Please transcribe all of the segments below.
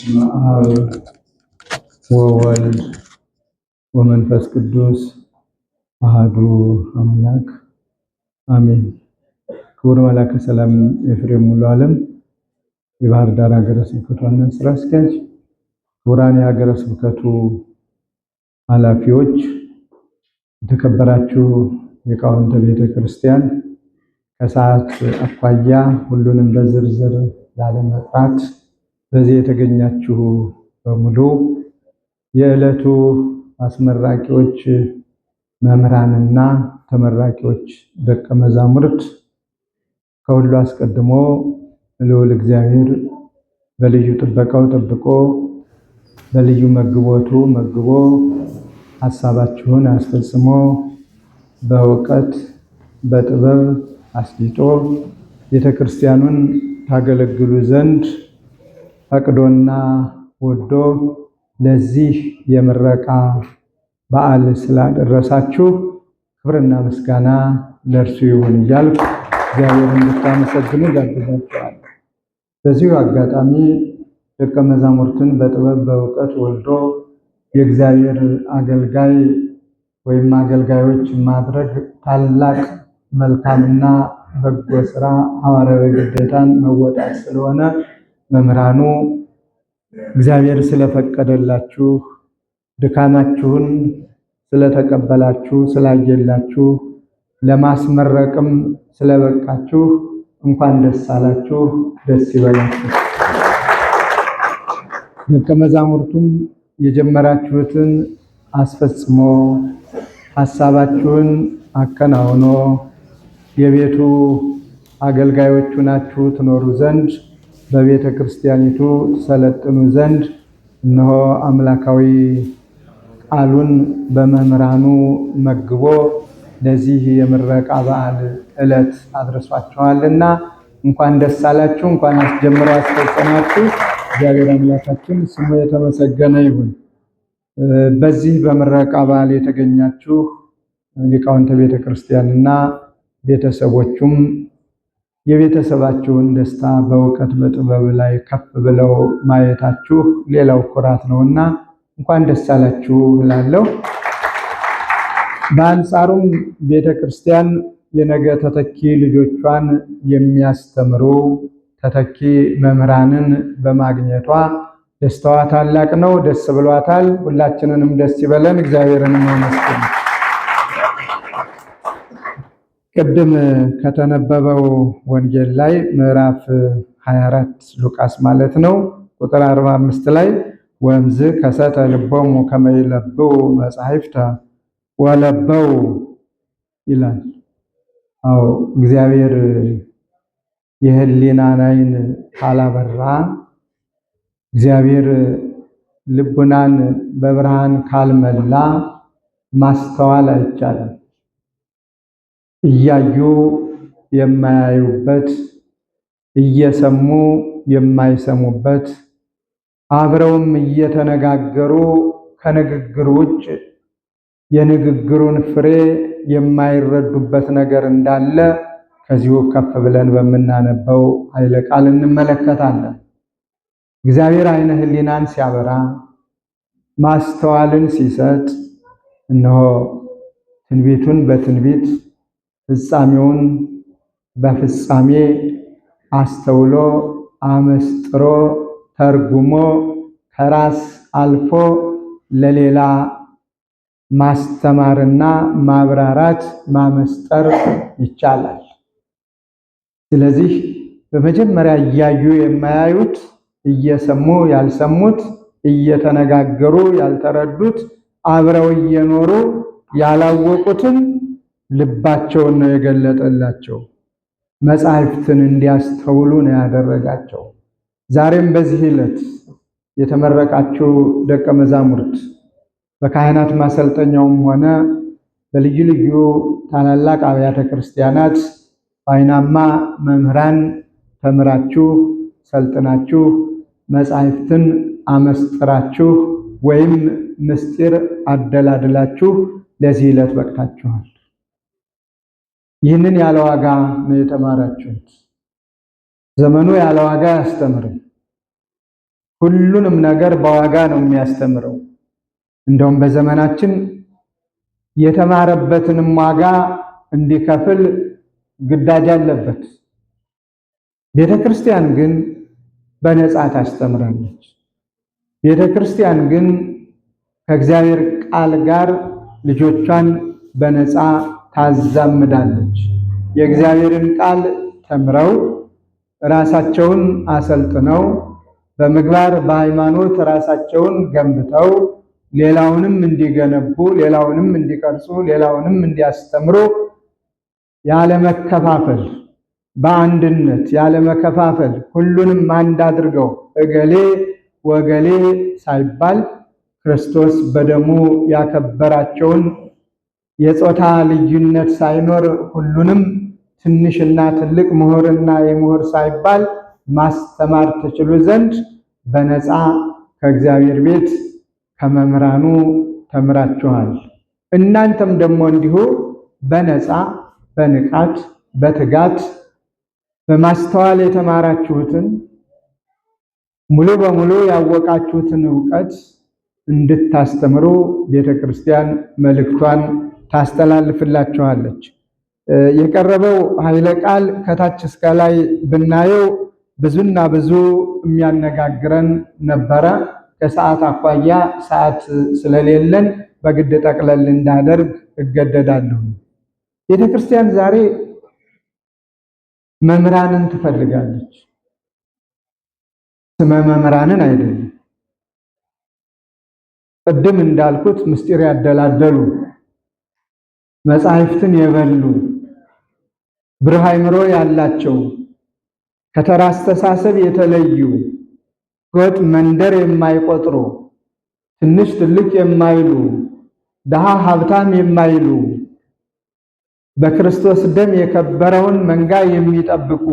በስመ አብ ወወልድ ወመንፈስ ቅዱስ አሐዱ አምላክ አሜን። ክቡር መላከ ሰላም ኤፍሬም ሙሉ ዓለም የባህር ዳር ሀገረ ስብከቱ ዋና ስራ አስኪያጅ፣ ክቡራን የሀገረ ስብከቱ ኃላፊዎች፣ የተከበራችሁ ሊቃውንተ ቤተ ክርስቲያን፣ ከሰዓት አኳያ ሁሉንም በዝርዝር ላለመጥራት በዚህ የተገኛችሁ በሙሉ የዕለቱ አስመራቂዎች መምህራንና ተመራቂዎች ደቀ መዛሙርት፣ ከሁሉ አስቀድሞ ልዑል እግዚአብሔር በልዩ ጥበቃው ጠብቆ በልዩ መግቦቱ መግቦ ሐሳባችሁን አስፈጽሞ በእውቀት በጥበብ አስጊጦ ቤተክርስቲያኑን ታገለግሉ ዘንድ ፈቅዶና ወዶ ለዚህ የምረቃ በዓል ስላደረሳችሁ ክብርና ምስጋና ለእርሱ ይሁን እያልኩ እግዚአብሔርን እንድታመሰግኑ ጋብዛችኋለሁ። በዚሁ አጋጣሚ ደቀ መዛሙርትን በጥበብ በእውቀት ወልዶ የእግዚአብሔር አገልጋይ ወይም አገልጋዮች ማድረግ ታላቅ መልካምና በጎ ስራ ሐዋርያዊ ግዴታን መወጣት ስለሆነ መምህራኑ እግዚአብሔር ስለፈቀደላችሁ ድካማችሁን ስለተቀበላችሁ ስላየላችሁ ለማስመረቅም ስለበቃችሁ እንኳን ደስ አላችሁ፣ ደስ ይበላችሁ። ደቀ መዛሙርቱም የጀመራችሁትን አስፈጽሞ ሐሳባችሁን አከናውኖ የቤቱ አገልጋዮቹ ናችሁ ትኖሩ ዘንድ በቤተ ክርስቲያኒቱ ትሰለጥኑ ዘንድ እነሆ አምላካዊ ቃሉን በመምህራኑ መግቦ ለዚህ የምረቃ በዓል ዕለት አድርሷችኋልና እንኳን ደስ አላችሁ፣ እንኳን አስጀምረው አስፈጸማችሁ። እግዚአብሔር አምላካችን ስሙ የተመሰገነ ይሁን። በዚህ በምረቃ በዓል የተገኛችሁ ሊቃውንተ ቤተ ክርስቲያንና ቤተሰቦቹም የቤተሰባችሁን ደስታ በእውቀት በጥበብ ላይ ከፍ ብለው ማየታችሁ ሌላው ኩራት ነውና እንኳን ደስ አላችሁ እላለሁ። በአንጻሩም ቤተ ክርስቲያን የነገ ተተኪ ልጆቿን የሚያስተምሩ ተተኪ መምህራንን በማግኘቷ ደስታዋ ታላቅ ነው። ደስ ብሏታል። ሁላችንንም ደስ ይበለን፣ እግዚአብሔርንም አመስግኑ። ቅድም ከተነበበው ወንጌል ላይ ምዕራፍ 24 ሉቃስ ማለት ነው ቁጥር 45 ላይ ወምዝ ከሰተ ልቦሙ ከመ ይለብቡ መጻሕፍተ ወለበው ይላል። አዎ እግዚአብሔር የህሊናን ዓይን ካላበራ፣ እግዚአብሔር ልቡናን በብርሃን ካልመላ ማስተዋል አይቻልም። እያዩ የማያዩበት፣ እየሰሙ የማይሰሙበት፣ አብረውም እየተነጋገሩ ከንግግር ውጭ የንግግሩን ፍሬ የማይረዱበት ነገር እንዳለ ከዚሁ ከፍ ብለን በምናነበው ኃይለ ቃል እንመለከታለን። እግዚአብሔር ዓይነ ህሊናን ሲያበራ ማስተዋልን ሲሰጥ እነሆ ትንቢቱን በትንቢት ፍጻሜውን በፍጻሜ አስተውሎ አመስጥሮ ተርጉሞ ከራስ አልፎ ለሌላ ማስተማርና ማብራራት ማመስጠር ይቻላል። ስለዚህ በመጀመሪያ እያዩ የማያዩት፣ እየሰሙ ያልሰሙት፣ እየተነጋገሩ ያልተረዱት፣ አብረው እየኖሩ ያላወቁትን ልባቸውን ነው የገለጠላቸው። መጻሕፍትን እንዲያስተውሉ ነው ያደረጋቸው። ዛሬም በዚህ ዕለት የተመረቃችሁ ደቀ መዛሙርት በካህናት ማሰልጠኛውም ሆነ በልዩ ልዩ ታላላቅ አብያተ ክርስቲያናት በዓይናማ መምህራን ተምራችሁ ሰልጥናችሁ መጻሕፍትን አመስጥራችሁ ወይም ምስጢር አደላድላችሁ ለዚህ ዕለት በቅታችኋል። ይህንን ያለ ዋጋ ነው የተማራችሁት። ዘመኑ ያለ ዋጋ አያስተምርም። ሁሉንም ነገር በዋጋ ነው የሚያስተምረው። እንደውም በዘመናችን የተማረበትንም ዋጋ እንዲከፍል ግዳጅ አለበት። ቤተክርስቲያን ግን በነፃ ታስተምራለች። ቤተክርስቲያን ግን ከእግዚአብሔር ቃል ጋር ልጆቿን በነፃ ታዛምዳለች። የእግዚአብሔርን ቃል ተምረው ራሳቸውን አሰልጥነው በምግባር በሃይማኖት ራሳቸውን ገንብተው ሌላውንም እንዲገነቡ፣ ሌላውንም እንዲቀርጹ፣ ሌላውንም እንዲያስተምሩ ያለመከፋፈል በአንድነት ያለመከፋፈል ሁሉንም አንድ አድርገው እገሌ ወገሌ ሳይባል ክርስቶስ በደሙ ያከበራቸውን የጾታ ልዩነት ሳይኖር ሁሉንም ትንሽና ትልቅ ምሁርና የምሁር ሳይባል ማስተማር ትችሉ ዘንድ በነፃ ከእግዚአብሔር ቤት ከመምህራኑ ተምራችኋል። እናንተም ደግሞ እንዲሁ በነፃ በንቃት በትጋት በማስተዋል የተማራችሁትን ሙሉ በሙሉ ያወቃችሁትን ዕውቀት እንድታስተምሩ ቤተክርስቲያን መልእክቷን ታስተላልፍላችኋለች። የቀረበው ኃይለ ቃል ከታች እስከ ላይ ብናየው ብዙና ብዙ የሚያነጋግረን ነበረ። ከሰዓት አኳያ ሰዓት ስለሌለን በግድ ጠቅለል እንዳደርግ እገደዳለሁ። ቤተክርስቲያን ዛሬ መምህራንን ትፈልጋለች። ስመ መምህራንን አይደለም። ቅድም እንዳልኩት ምስጢር ያደላደሉ መጻሕፍትን የበሉ ብሩህ አእምሮ ያላቸው ከተራ አስተሳሰብ የተለዩ ጎጥ መንደር የማይቆጥሩ ትንሽ ትልቅ የማይሉ ድሃ ሀብታም የማይሉ በክርስቶስ ደም የከበረውን መንጋ የሚጠብቁ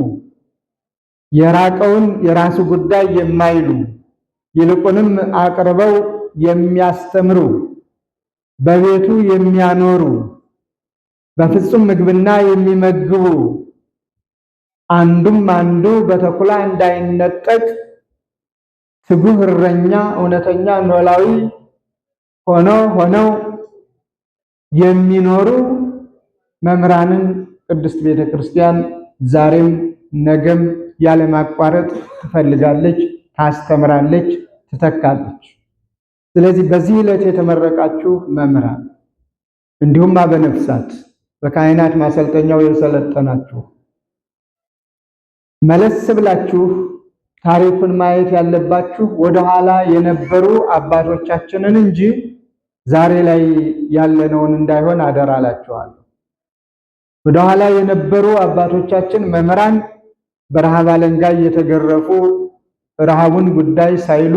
የራቀውን የራሱ ጉዳይ የማይሉ ይልቁንም አቅርበው የሚያስተምሩ በቤቱ የሚያኖሩ በፍጹም ምግብና የሚመግቡ አንዱም አንዱ በተኩላ እንዳይነጠቅ ትጉህ እረኛ እውነተኛ ኖላዊ ሆነው የሚኖሩ መምህራንን ቅድስት ቤተክርስቲያን ዛሬም ነገም ያለማቋረጥ ትፈልጋለች፣ ታስተምራለች፣ ትተካለች። ስለዚህ በዚህ ዕለት የተመረቃችሁ መምህራን እንዲሁም አበነፍሳት በካህናት ማሰልጠኛው የሰለጠናችሁ መለስ ብላችሁ ታሪኩን ማየት ያለባችሁ ወደኋላ የነበሩ አባቶቻችንን እንጂ ዛሬ ላይ ያለነውን እንዳይሆን አደራላችኋለሁ። ወደኋላ የነበሩ አባቶቻችን መምህራን በረሃብ አለንጋ እየተገረፉ ረሃቡን ጉዳይ ሳይሉ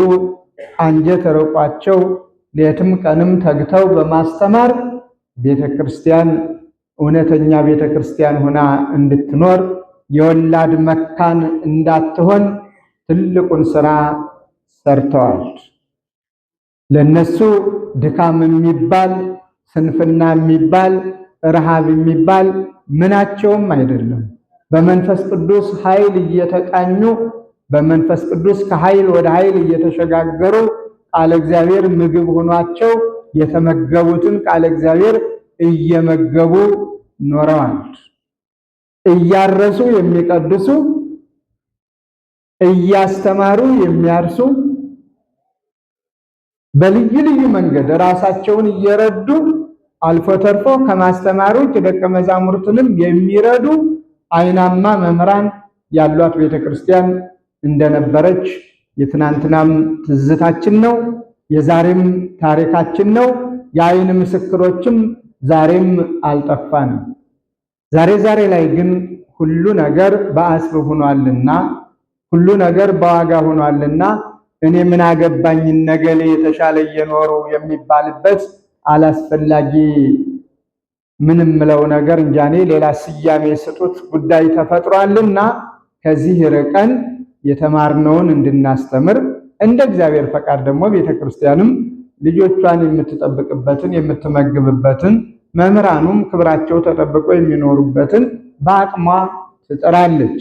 አንጀት ርቋቸው ሌትም ቀንም ተግተው በማስተማር ቤተክርስቲያን እውነተኛ ቤተክርስቲያን ሆና እንድትኖር የወላድ መካን እንዳትሆን ትልቁን ስራ ሰርተዋል። ለነሱ ድካም የሚባል ስንፍና የሚባል ረሃብ የሚባል ምናቸውም አይደለም። በመንፈስ ቅዱስ ኃይል እየተቃኙ በመንፈስ ቅዱስ ከኃይል ወደ ኃይል እየተሸጋገሩ ቃለ እግዚአብሔር ምግብ ሆኗቸው የተመገቡትን ቃለ እግዚአብሔር እየመገቡ ኖረዋል። እያረሱ የሚቀድሱ እያስተማሩ የሚያርሱ በልዩ ልዩ መንገድ ራሳቸውን እየረዱ አልፎ ተርፎ ከማስተማሩ ደቀ መዛሙርትንም የሚረዱ አይናማ መምህራን ያሏት ቤተክርስቲያን እንደነበረች የትናንትናም ትዝታችን ነው፣ የዛሬም ታሪካችን ነው። የአይን ምስክሮችም ዛሬም አልጠፋንም። ዛሬ ላይ ግን ሁሉ ነገር በአስብ ሆኗልና ሁሉ ነገር በዋጋ ሆኗልና እኔ ምን አገባኝ ነገሌ የተሻለ እየኖሩ የሚባልበት አላስፈላጊ ምንም ምለው ነገር እንጃኔ ሌላ ስያሜ ስጡት ጉዳይ ተፈጥሯልና ከዚህ ርቀን የተማርነውን እንድናስተምር እንደ እግዚአብሔር ፈቃድ ደግሞ ቤተክርስቲያንም ልጆቿን የምትጠብቅበትን የምትመግብበትን መምህራኑም ክብራቸው ተጠብቆ የሚኖሩበትን በአቅሟ ትጥራለች።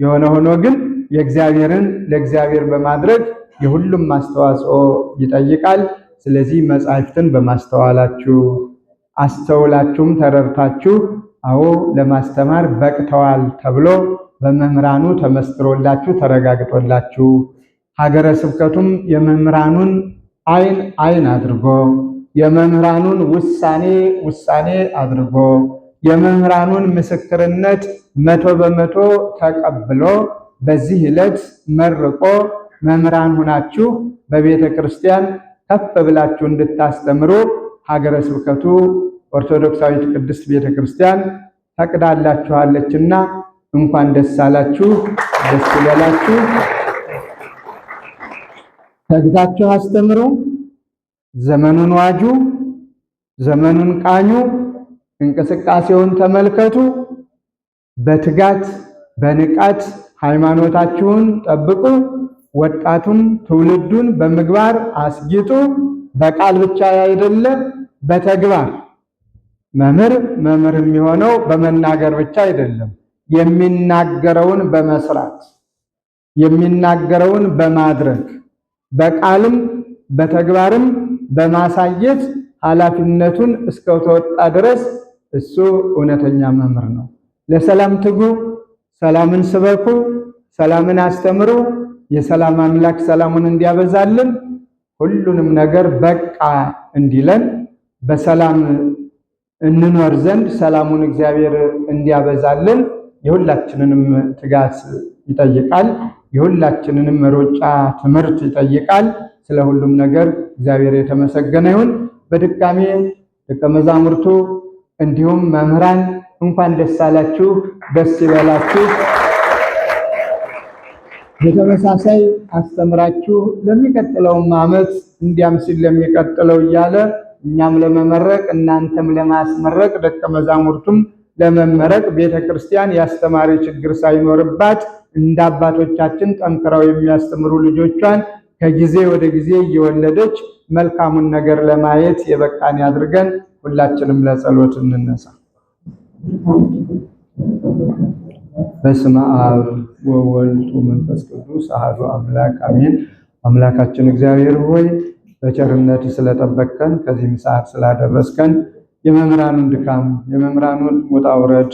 የሆነ ሆኖ ግን የእግዚአብሔርን ለእግዚአብሔር በማድረግ የሁሉም አስተዋጽኦ ይጠይቃል። ስለዚህ መጻሕፍትን በማስተዋላችሁ አስተውላችሁም ተረድታችሁ አዎ ለማስተማር በቅተዋል ተብሎ በመምህራኑ ተመስክሮላችሁ ተረጋግጦላችሁ ሀገረ ስብከቱም የመምህራኑን ዓይን አድርጎ የመምህራኑን ውሳኔ አድርጎ የመምህራኑን ምስክርነት 100% ተቀብሎ በዚህ ዕለት መርቆ መምህራን ሆናችሁ በቤተ ክርስቲያን ከፍ ብላችሁ እንድታስተምሩ ሀገረ ስብከቱ ኦርቶዶክሳዊት ቅድስት ቤተ ክርስቲያን ፈቅዳላችኋለችና እንኳን ደስ አላችሁ፣ ደስ ይበላችሁ። ተግታችሁ አስተምሩ፣ ዘመኑን ዋጁ፣ ዘመኑን ቃኙ፣ እንቅስቃሴውን ተመልከቱ። በትጋት በንቃት ሃይማኖታችሁን ጠብቁ። ወጣቱን ትውልዱን በምግባር አስጊጡ። በቃል ብቻ አይደለ፣ በተግባር መምህር የሚሆነው በመናገር ብቻ አይደለም። የሚናገረውን በመስራት የሚናገረውን በማድረግ በቃልም በተግባርም በማሳየት ኃላፊነቱን እስከተወጣ ድረስ እሱ እውነተኛ መምህር ነው። ለሰላም ትጉ፣ ሰላምን ስበኩ፣ ሰላምን አስተምሩ። የሰላም አምላክ ሰላሙን እንዲያበዛልን ሁሉንም ነገር በቃ እንዲለን በሰላም እንኖር ዘንድ ሰላሙን እግዚአብሔር እንዲያበዛልን የሁላችንንም ትጋት ይጠይቃል። የሁላችንንም ሩጫ ትምህርት ይጠይቃል። ስለ ሁሉም ነገር እግዚአብሔር የተመሰገነ ይሁን። በድጋሜ ደቀ መዛሙርቱ እንዲሁም መምህራን እንኳን ደስ አላችሁ፣ ደስ ይበላችሁ። በተመሳሳይ አስተምራችሁ ለሚቀጥለው ዓመት እንዲያም ሲል ለሚቀጥለው እያለ እኛም ለመመረቅ እናንተም ለማስመረቅ ደቀ መዛሙርቱም ለመመረቅ ቤተክርስቲያን ያስተማሪ ችግር ሳይኖርባት እንደ አባቶቻችን ጠንክረው የሚያስተምሩ ልጆቿን ከጊዜ ወደ ጊዜ እየወለደች መልካሙን ነገር ለማየት የበቃን ያድርገን። ሁላችንም ለጸሎት እንነሳ። በስመ አብ ወወልድ ወመንፈስ ቅዱስ አሐዱ አምላክ አሜን። አምላካችን እግዚአብሔር ሆይ በቸርነት ስለጠበቅከን ከዚህም ሰዓት ስላደረስከን የመምህራኑን ድካም የመምህራኑን ውጣ ውረድ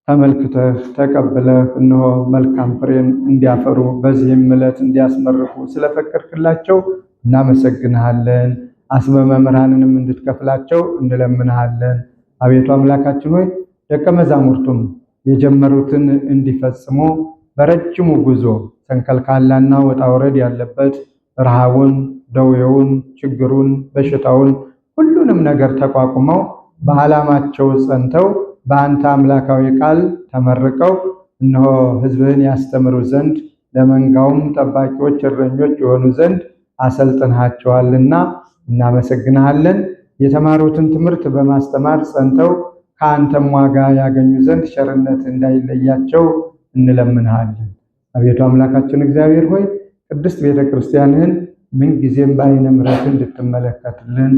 ተመልክተህ ተቀብለህ እነሆ መልካም ፍሬን እንዲያፈሩ በዚህም ዕለት እንዲያስመርቁ ስለፈቀድክላቸው እናመሰግንሃለን። አስበ መምህራንንም እንድትከፍላቸው እንለምንሃለን። አቤቱ አምላካችን ሆይ ደቀ መዛሙርቱም የጀመሩትን እንዲፈጽሙ በረጅሙ ጉዞ ተንከልካላና ወጣ ወረድ ያለበት ረሃቡን፣ ደዌውን፣ ችግሩን፣ በሽታውን ሁሉንም ነገር ተቋቁመው በዓላማቸው ጸንተው በአንተ አምላካዊ ቃል ተመርቀው እነሆ ሕዝብህን ያስተምሩ ዘንድ ለመንጋውም ጠባቂዎች እረኞች የሆኑ ዘንድ አሰልጥንሃቸዋልና እናመሰግንሃለን። የተማሩትን ትምህርት በማስተማር ጸንተው ከአንተም ዋጋ ያገኙ ዘንድ ቸርነት እንዳይለያቸው እንለምንሃለን። አቤቱ አምላካችን እግዚአብሔር ሆይ ቅድስት ቤተክርስቲያንህን ምንጊዜም በዓይነ ምሕረት እንድትመለከትልን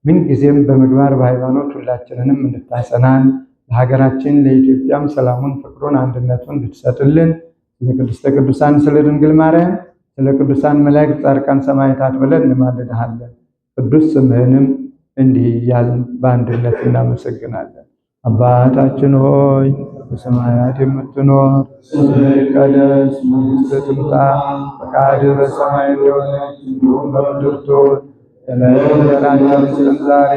ምንጊዜም በምግባር በሃይማኖት ሁላችንንም እንድታጸናን ለሀገራችን ለኢትዮጵያም ሰላሙን፣ ፍቅሩን፣ አንድነቱን እንድትሰጥልን ስለ ቅድስተ ቅዱሳን ስለ ድንግል ማርያም ስለ ቅዱሳን መላእክት፣ ጻድቃን፣ ሰማዕታት ብለን እንማልድሃለን። ቅዱስ ስምህንም እንዲህ እያልን በአንድነት እናመሰግናለን። አባታችን ሆይ በሰማያት የምትኖር ስምህ ይቀደስ፣ መንግሥትህ ትምጣ፣ ፈቃድህ በሰማይ እንደሆነች እንዲሁም በምድር ትሁን። የዕለት እንጀራችንን ስጠን ዛሬ፣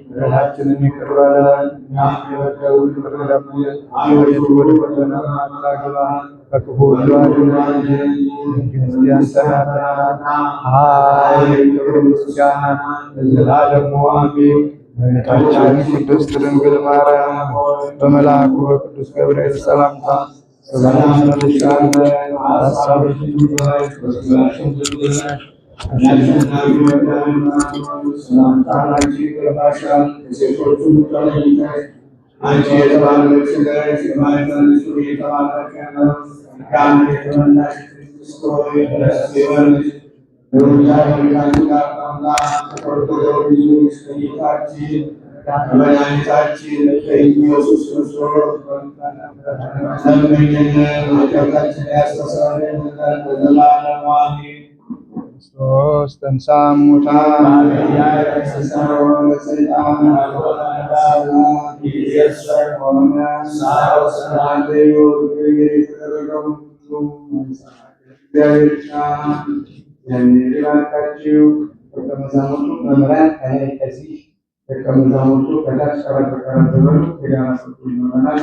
በደላችንን ይቅር በለን እኛም የበደሉንን ይቅር እንደምንል፣ አቤቱ ወደ ፈተና አታግባን ከክፉ ሁሉ አድነን እንጂ መንግሥት ያንተ ናትና ኃይል፣ ክብር፣ ምስጋና ለዘላለሙ አሜን። እመቤታችን ቅድስት ድንግል ማርያም በመልአኩ በቅዱስ ገብርኤል ሰላምታ ሰላም እንልሻለን፣ በሐሳብሽ ድንግል ነሽ፣ በሥጋሽም ድንግል ነሽ። ሰላምታ ላንቺ ይገባሻል። ከሴቶች ሁሉ ተለይተሽ አንቺ የተባረክሽ ነሽ፣ የማኅፀንሽ ፍሬ የተባረከ ነው። ጸጋን የተመላሽ ቅድስት ሆይ ደስ ይበልሽ፣ ከእግዚአብሔር ጋር ከኦርቶዶክስ ከጌታችን ከመድኃኒታችን ከኢየሱስ ክርስቶስ ለምኝልን ኃጢአታችንን ያስተሰርይልን ዘላለሙ አሜን። ክርስቶስ ተንሥአ እሙታን አሰሮ ለሰይጣን ይባርካችሁ። ደቀ መዛሙርቱ መምህራን ከላይ ከዚህ ደቀ መዛሙርቱ ከታች ቀረብ ቀረብ በሉ። ሌላ ይኖረናል።